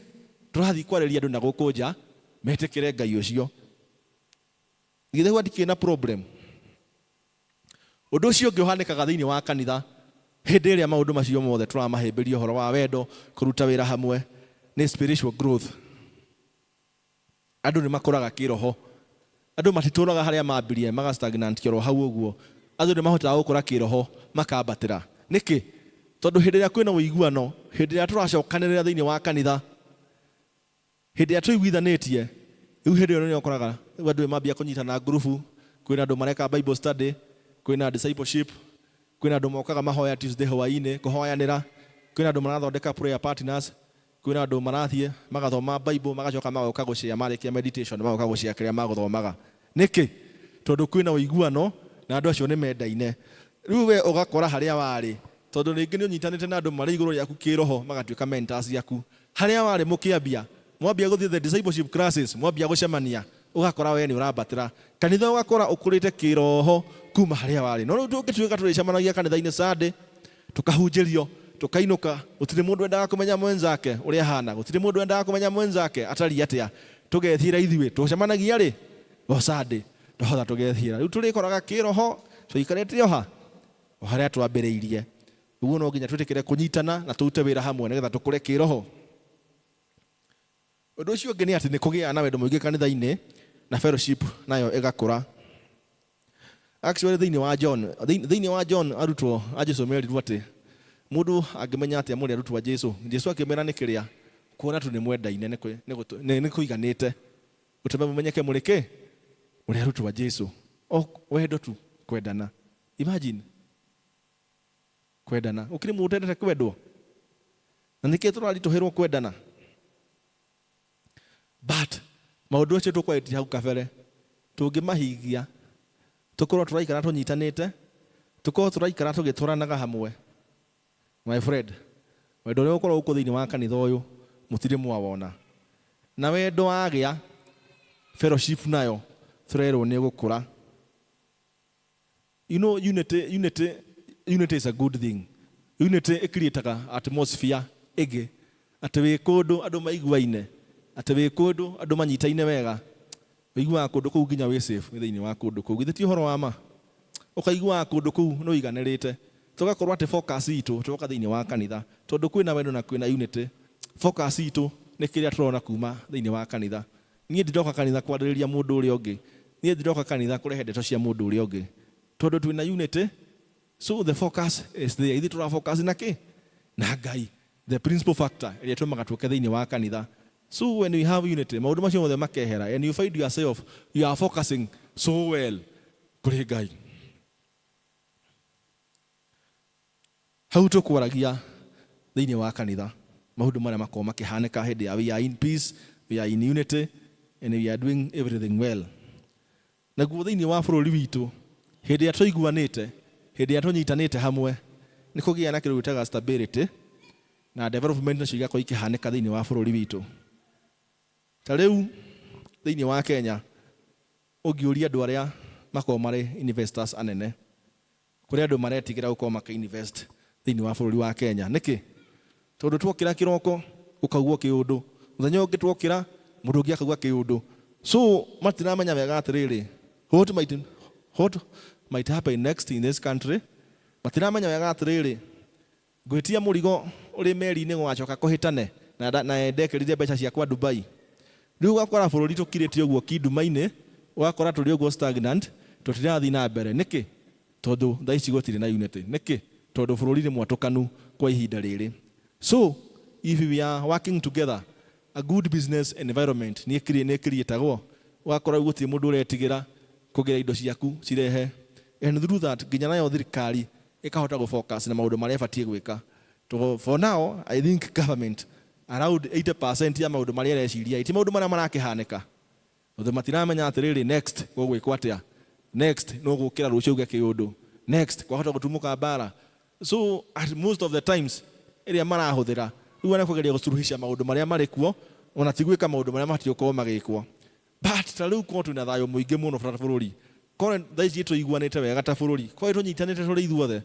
turathie kwareria andu na gukunja metekere Ngai ucio. Githe gwatikina problem. Undu ucio ngiohanikaga thiini wa kanitha hindi iria maundu macio mothe turamahimbiria uhoro wa wendo, kuruta wira hamwe ni spiritual growth. Andu ni makuraga kiroho. Andu matituraga haria mambirie maga stagnant kiro hau uguo. Andu ni mahotaga gukura kiroho makambatira. Niki tondu hindi iria kwina uiguano, hindi iria turacokanirira thiini wa kanitha, hindi iria tuiguithanitie, riu hindi iyo ni ukoraga andu mambia kunyitana group, kwina andu mareka Bible study, kwina discipleship, kwina andu mokaga mahoya Tuesday hwaini kuhoyanira, kwina andu marathondeka prayer partners, kwina andu marathie magathoma Bible magacoka magoka gucia marikia meditation magoka gucia kiria maguthomaga. Niki tondu kwina uiguano na andu acio ni mendaine. Riu we ugakora haria wari tondu ringi ni unyitanite na andu mari iguru yaku kiroho magatuika mentors yaku. Haria wari mukiambia mwambia guthie the discipleship classes, mwambia gucemania ugakora we ni urambatira kanitha, ugakora ukurite kiroho kuma haria wari. No riu tungituika turicemanagia kanitha-ini Sunday tukahunjirio tukainuka, gutiri mundu endaga kumenya mwenzake uria hana, gutiri mundu endaga kumenya mwenzake atari atia, tugethira ithuĩ tucemanagia ri o Sunday tuhotha tugethira. Riu turikoraga kiroho tuikarite oha haria twambiriirie. Uguo no nginya twitikire kunyitana na turute wira hamwe nigetha tukure kiroho. Undu ucio ungi ni ati ni kugia na wendo muingi kanitha-ini na fellowship nayo igakura. Actually thiini wa John arutwo a Jesu merirwo ati mundu angimenya atia muri arutwo a Jesu. Jesu akimera ni kiria kuona tu ni mwendaine ni kuiganite uteme mumenyeke muri ki muri arutwo a Jesu. Wendo tu kwendana. Imagine kwendana ukiri mundu endete kwendwo na niki turali tuhirwo kwendana. But maundu acio tukwaiti hau kabere tungimahigia tukorwo turaikara tunyitanite, tukorwo turaikara tugituranaga hamwe. My friend, wendo uria ukorwo uko thiini wa kanitha uyu mutiri mwawona, na wendo wagia fellowship nayo turerwo ni gukura. You know, unity is a good thing. Unity ikiritaga atmosphere igi ati wi kundu andu maiguaine, ati wi kundu andu manyitaine wega, uiguaga kundu kuu nginya wi safe thiini wa kundu kuu. Githiti uhoro wa ma ukaiguaga kundu kuu no iganirite, tugakorwo ati focus itu tuka thiini wa kanitha tondu kwina wendo na kwina unity, focus itu nĩ kĩrĩa tũrona kuma thĩinĩ wa kanitha. Niĩ ndiroka kanitha kwarĩrĩria mũndũ ũrĩa ũngĩ. Niĩ ndiroka kanitha kũrehe ndeto cia mũndũ ũrĩa ũngĩ. Tondũ twĩna unity, so the focus is there. Ithuĩ tũra focus na kĩ? Na Ngai. The principal factor ĩrĩa tũmaga tũke thĩinĩ wa kanitha. So when we have unity, maũndũ macio mothe makehera, and you find yourself, you are focusing so well kũrĩ Ngai. Hau tũkwaragia thĩinĩ wa kanitha, maũndũ marĩa makoragwo makĩhanĩka hĩndĩ ya we are in peace, we are in unity, and we are doing everything well. Naguo thĩinĩ wa bũrũri witũ, hĩndĩ ĩrĩa tũiguanĩte, hĩndĩ ĩrĩa tũnyitanĩte hamwe, nĩ kũgĩa na kĩndũ gĩtagwo stability na development nacio igakorwo ikĩhanĩka thĩinĩ wa bũrũri witũ. Ta rĩu thĩinĩ wa Kenya, ũngĩũria andũ arĩa makoragwo marĩ investors anene, kũrĩ andũ maretigĩra gũkorwo makĩ-invest thĩinĩ wa bũrũri wa Kenya. Nĩkĩ? Tondũ twokĩra kĩroko ũkaugwo kĩũndũ, mũthenya ũngĩ twokĩra mũndũ ũngĩ akauga kĩũndũ. So matiramenya wega atĩrĩrĩ, what might happen next in this country. Matiramenya wega atĩrĩrĩ, ngwĩtia mũrigo ũrĩ meri-inĩ gwacoka kũhĩtane na ndekerire mbeca ciakwa Dubai. Rĩu ũgakora bũrũri tũkirĩte ũguo kĩnduma-inĩ, ũgakora tũrĩ ũguo stagnant, tũtirathiĩ na mbere. Nĩkĩ? Tondũ thaa ici gũtirĩ na unity. Nĩkĩ? Tondũ bũrũri nĩ mwatũkanu kwa ihinda rĩrĩ. So if we are working together, a good business environment nĩ ĩkiriĩtagwo, ũgakora gũtirĩ mũndũ ũretigĩra kũgĩra indo ciaku cirehe. And through that, nginya nayo thirikari ĩkahota gũfocus na maũndũ marĩa ĩbatiĩ gwĩka. For now, I think government around 80% ya maũndũ marĩa ĩreciria, ti maũndũ marĩa marakĩhanĩka. Tondũ matiramenya atĩrĩrĩ, next gũgwĩkwo atĩa, next no gũkĩra rũciũ uge kĩũndũ, next kwahota gũtumũka mbara. So at most of the times ĩrĩa marahũthĩra, rĩu nĩ kũgeria gũcuruhisha maũndũ marĩa marĩ kuo, ona ti gwĩka maũndũ marĩa mabatiĩ gũkorwo magĩkwo. But ta rĩu korwo twĩna thayũ mũingĩ mũno bũrũri, korwo thaa ici tũiguanĩte wega ta bũrũri, korwo tũnyitanĩte tũrĩ ithuothe,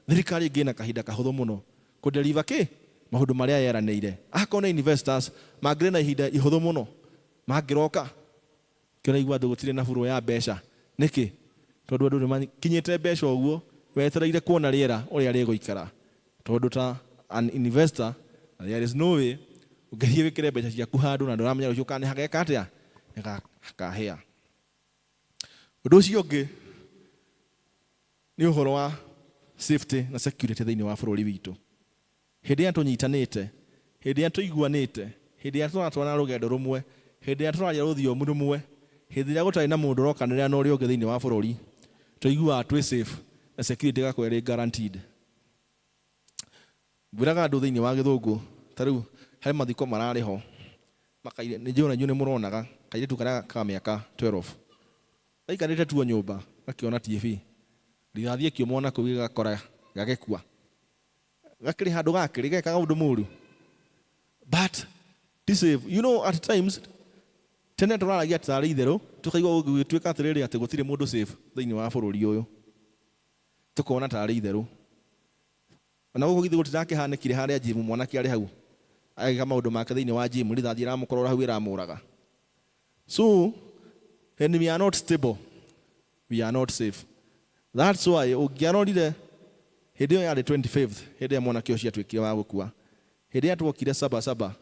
thirikari ĩngĩ na kahinda kahũthũ mũno kũdeliver kĩ? Maũndũ marĩa yeranĩire. Akorwo nĩ investors mangĩrĩ na ihinda ihũthũ mũno, mangĩroka kĩraigua andũ gũtirĩ na bũrũ ya mbeca. Nĩkĩ? Tondũ andũ nĩmakinyĩte mbeca ũguo, wetereire kuona rĩera ũrĩa rĩgũikara. Tondũ ta an investor, there is no way ũngĩthiĩ wĩkĩre mbeca ciaku handũ na ndũramenya rũciũ kana hageka atĩa, hakahĩa. Ũndũ ũcio ũngĩ nĩ ũhoro wa safety na security thĩinĩ wa bũrũri witũ. Hĩndĩ ĩrĩa tũnyitanĩte, hĩndĩ ĩrĩa tũiguanĩte, hĩndĩ ĩrĩa tũratwarana rũgendo rũmwe, hĩndĩ ĩrĩa tũraria rũthiomi rũmwe, hĩndĩ ĩrĩa gũtarĩ na mũndũ ũrokanĩrĩra na ũrĩa ũngĩ thĩinĩ wa bũrũri, tũiguaga twĩ safe na security ĩgakorwo ĩrĩ guaranteed. Ngwĩraga andũ thĩinĩ wa Gĩthũngũ, ta rĩu harĩ mathiko mararĩ ho, nĩ njũra inyuĩ nĩ mũronaga kairĩtu karĩa ka mĩaka 12. Gaikarĩte tuo nyũmba, gakĩona TV. Rĩgathiĩ kĩomona kũu gĩgakora gagĩkua. Gakĩrĩ handũ gakĩrĩ gekaga ũndũ mũũru. But this is, you know, at times tene tũraragia tarĩ itherũ, tũkaigua gũgĩtuĩka atĩrĩrĩ atĩ gũtirĩ mũndũ safe thĩinĩ wa bũrũri ũyũ. Tũkona tarĩ itherũ. Ona gũkũ githĩ gũtirakĩhanĩkire harĩa gym mwanake arĩ hau. Agĩka maũndũ make thĩinĩ wa gym, rithathi ĩramũkorora hau ĩramũraga. So when we are not stable, we are not safe. That's why ũngĩarorire hĩndĩ ĩyo yarĩ 25th, hĩndĩ ĩrĩa mwanake ũcio atuĩkire wa gũkua. Hĩndĩ ĩrĩa twokire saba,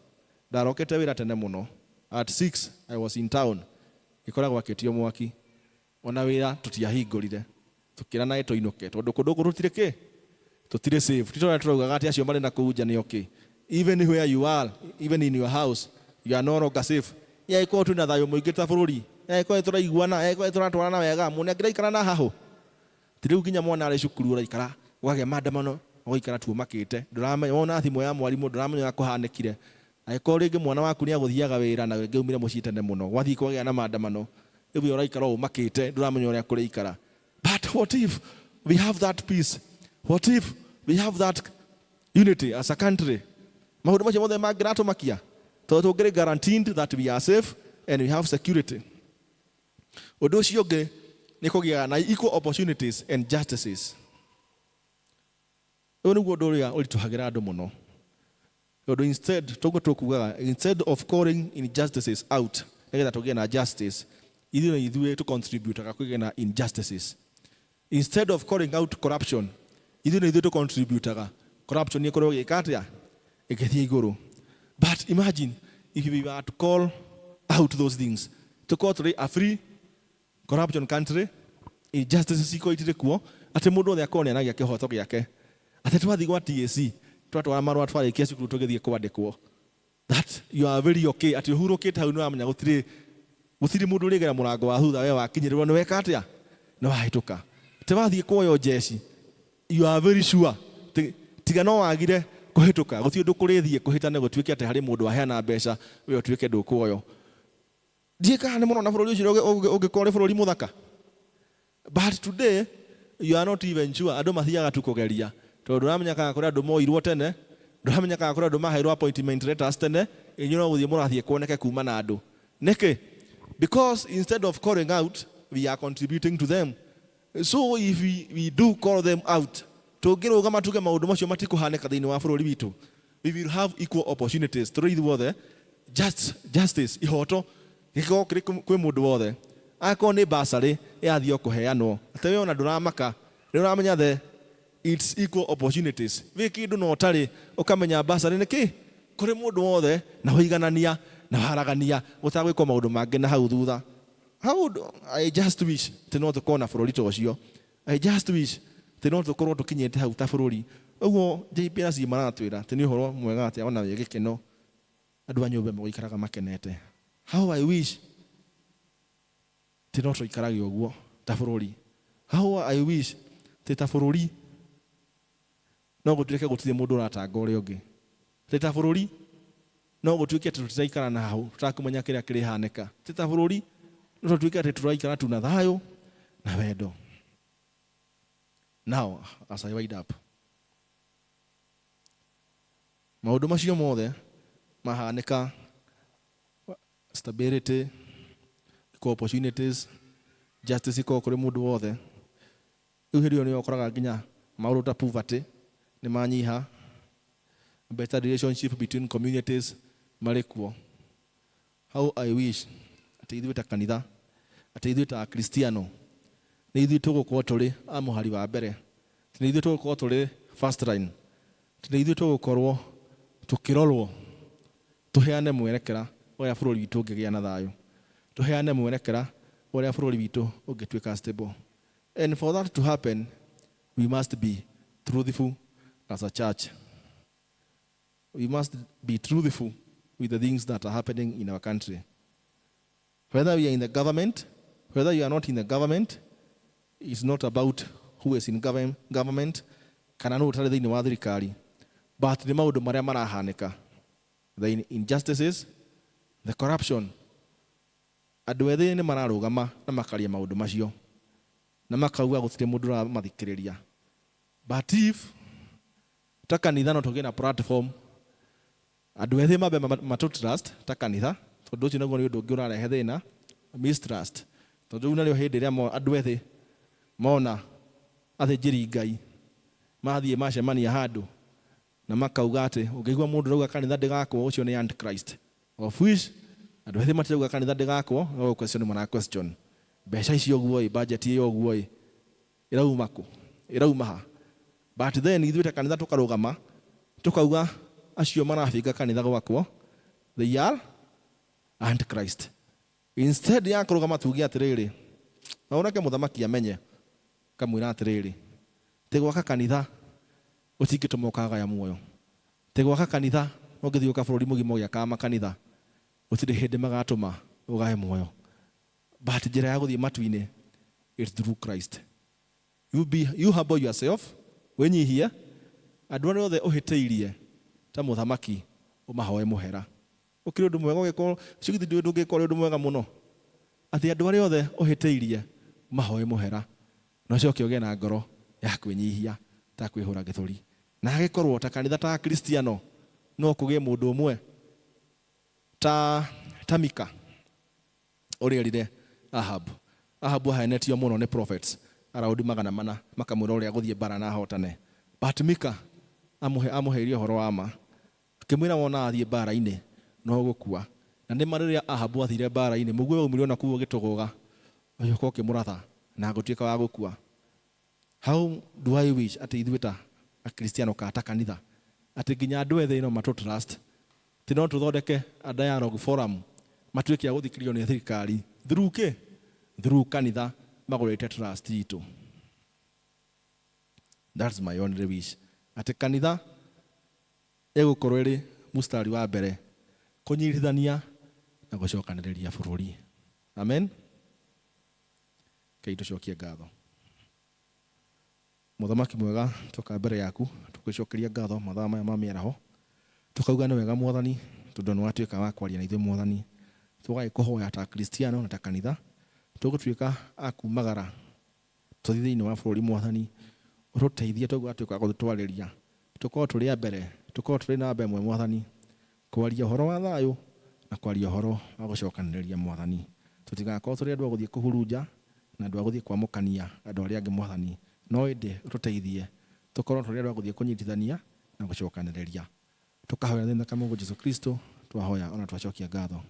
ndarokete wĩra tene mũno. At 6 I was in town. Gĩkoragwo akĩtio mwaki. Ona wĩra tũtiahingũrire. Tũkĩra naĩ tũinũke. Tondũ kũndũ gũkũ tũtirĩ kĩ? Tũtirĩ safe. Titũra tũraugaga atĩ acio marĩ na kũu nja nĩ okay. Even where you are, even in your house, you are no longer safe. Yaĩkorwo twĩna thayũ mũingĩ ta bũrũri. Yaĩkorwo tũraiguana, yaĩkorwo tũratwarana wega, mũndũ angĩraikara na hahũ. Ti rĩu nginya mwana arĩ cukuru ũraikara, ũgagĩa maandamano, ũgaikara tu ũmakĩte. Ndũramenya wona thimũ ya mwarimũ, ndũramenya kũhanĩkire. Angĩkorwo rĩngĩ mwana waku nĩ agũthiaga wĩra na rĩngĩ umire mũciĩ tene mũno, wathiĩ kũgĩa na maandamano, rĩu ũraikara ũmakĩte, ndũramenya ũrĩa kũrĩikara. But what if we have that peace? What if we have that unity as a country? Maũndũ macio mothe mangĩratũmakia, tondũ tũngĩrĩ guaranteed that we are safe and we have security. Ũndũ ũcio ũngĩ nĩ kũgĩa na equal opportunities and justices. Ũyũ nĩguo ũndũ ũrĩa ũritũhagĩra andũ mũno. Tondũ instead of calling injustices out, nĩgetha tũgĩe na justice, ithuĩ tũcontributaga kũgĩa na injustices. Instead of calling out corruption, ithuĩ tũcontributaga corruption nĩ ĩkorwo ĩgĩka atĩa? Ĩgĩthiĩ igũrũ. But imagine if we were to call out those things. To call today a free corruption country, injustice siko itire kuo, ate mundu the akone anagia kihoto giake. Ate twathi gwa TAC, twatwara marwa twarikia cukuru tugithie kwandikwo. That you are very okay. Ate hurukite hau no amenya gutiri mundu rigera murango wa thutha we wakinyirirwo ni weka atia no wahituka. Ate wathie kuoyo jeshi, you are very sure. Tiga no wagire kuhituka guti undu kurithie kuhitane gutwike ate hari mundu aheana mbeca we utwike ndukuoyo. Dieka ne murona bururi ucio ugikore bururi muthaka. But today you are not even sure. Ando mathiaga tu kugeria. Tondu ramenya kana kuri andu moirwo tene, ramenya kana kuri andu mahairwo appointment letters tene, inyu no guthie murathie kuoneke kuma na andu. Neke because instead of calling out, we are contributing to them. So if we do call them out, tungirugama tuge maundu macio matikuhaneka thiini wa bururi witu, we will have equal opportunities. Turi ithuothe justice ihoto giko kiri kwi mundu wothe. Ako ni basari yathio kuheanwo. Atewe ona nduramaka, nduramenya the it's equal opportunities. We kindu no tari ukamenya basari niki kuri mundu wothe na wiganania na haragania utagwikwo maundu mangi na hau thutha. I just wish to not kona bururi tocio. I just wish to not korwo tukinyete hau ta bururi. Uguo JPS maratwira tini horo mwega atia ona we gikeno andu anyumbe muikaraga makenete. How I wish to not ikarage uguo ta bururi. How I wish ta bururi no gutwike gutire mundu ratanga uri ungi. Ta bururi no gutwike tutaikara na hau tutakumenya kiria kiri haneka. Ta bururi no twike tutaikara tu na thayo na wendo. Now, as I wind up, maundu macio mothe mahaneka stability, equal opportunities, justice iko kuri mundu wothe. Uhirio ni okoraga nginya maundu ta poverty ni manyiha, better relationship between communities marikuo. How I wish ati ithuĩ ta kanitha, ati ithuĩ ta Kristiano, ni ithuĩ tũgũkorwo tũrĩ a mũhari wa mbere, ni ithuĩ tũgũkorwo tũrĩ first line, ni ithuĩ tũgũkorwo tukirorwo tuheane mwerekera uria bururi witu ungigia na thayo, tuheane mwerekera uria bururi witu ungituika stable. And for that to happen, we must be truthful as a church. We must be truthful with the things that are happening in our country. Whether we are in the government, whether you are not in the government, it's not about who is in government, kana no utare thiini wa thirikari, but the maundu maria marahaneka, the injustices, the corruption. Andu ethĩ nĩ mararũgama na makaria maundu macio na makauga gũtirĩ mũndũ ũramathikĩrĩria. But if ta kanitha no tũgĩe na platform, andu ethĩ mambe matũtrust ta kanitha, tondũ ũcio naguo nĩ ũndũ ũngĩ ũrarehe thĩna, mistrust. Tondũ rĩu narĩo hĩndĩ ĩrĩa andu ethĩ mona athĩnjĩri Ngai mathiĩ macemania handũ na makauga atĩ ũngĩigua mũndũ rauga kanitha ndĩgakwo ũcio nĩ antichrist, of which andu ethĩ matirauga kanitha ndĩgakwo, no question mara question mbeca icio guo budget iyo guo irauma ku irauma ha. But then ithuĩ ta kanitha tũkarũgama tukauga acio marabinga kanitha gwakwo, they are antichrist. Instead ya kũrũgama tuge atĩrĩrĩ, na ũreke mũthamaki amenye kamwĩra atĩrĩrĩ, ti gwaka kanitha ũtingĩtũma ũkagaya muoyo, ti gwaka kanitha ũngĩthiĩ ũkabũrũri mũgima ũgĩakaga makanitha gũtirĩ hĩndĩ magatũma ũgaye muoyo. But njĩra ya gũthiĩ matu-inĩ, it's through Christ. You humble yourself, wĩnyihie, andũ arĩa othe ũhĩtĩirie ta mũthamaki ũmahoe mũhera. Ũkĩrĩ ũndũ mwega ũgĩkorwo cigithi ndũngĩkorwo ũndũ mwega mũno atĩ andũ arĩa othe ũhĩtĩirie ũmahoe mũhera, na ũcoke ũgĩe na ngoro ya kwĩnyihia ta kwĩhũra gĩthũri. Na agĩkorwo ta kanitha ta Kristiano no kũgĩe mũndũ ũmwe ta Mika ũrĩa erire Ahab. Ahab ahenetio mũno nĩ prophets around 400 makamwĩra ũrĩa gũthiĩ bara na ahotane. But Mika amũheire ũhoro wa ma, akĩmwĩra wona athiĩ bara-inĩ no gũkua. Na nĩ marĩrĩa Ahab athire bara-inĩ, mũguo waumire na kuo gĩtũgũga ũgĩũka ũkĩmũratha na gũtuĩka wa gũkua. How do I wish atĩ ithuĩ ta Akristiano ka ta kanitha atĩ nginya andũ ethĩ no matũtrust ti no tuthondeke a dialogue forum matuike ya guthikirio ni thirikari through kanitha magurite trust itu. That's my only wish. Ati kanitha egukorwo iri mustari wa mbere kunyirithania na gucokaniriria bururi. Amen. Kei tucokie ngatho. Muthamaki mwega, tuka mbere yaku tugicokeria ngatho mathaa maya ma miaraho, tukauga ni wega Mwathani tondu ni watuika wa kwaria na ithuĩ Mwathani, tugagĩkũhoya ta Kristiano na ta kanitha tũgũtuĩka akumagara tũthiĩ thĩinĩ wa bũrũri Mwathani, ũtũteithie tũgatuĩka gũtwarĩria, tũkorwo tũrĩ a mbere, tũkorwo tũrĩ namba ĩmwe Mwathani, kwaria ũhoro wa thayũ na kwaria ũhoro wa gũcokanĩrĩria Mwathani. Tũtigakorwo tũrĩ andũ a gũthiĩ kũhurunja na andũ a gũthiĩ kwamũkania andũ arĩa angĩ Mwathani, no ĩndĩ ũtũteithie tũkorwo tũrĩ andũ a gũthiĩ kũnyitithania na gũcokanĩrĩria. Tukahoya thĩinĩ wa Jesũ Kristo twahoya ona twacokia ngatho.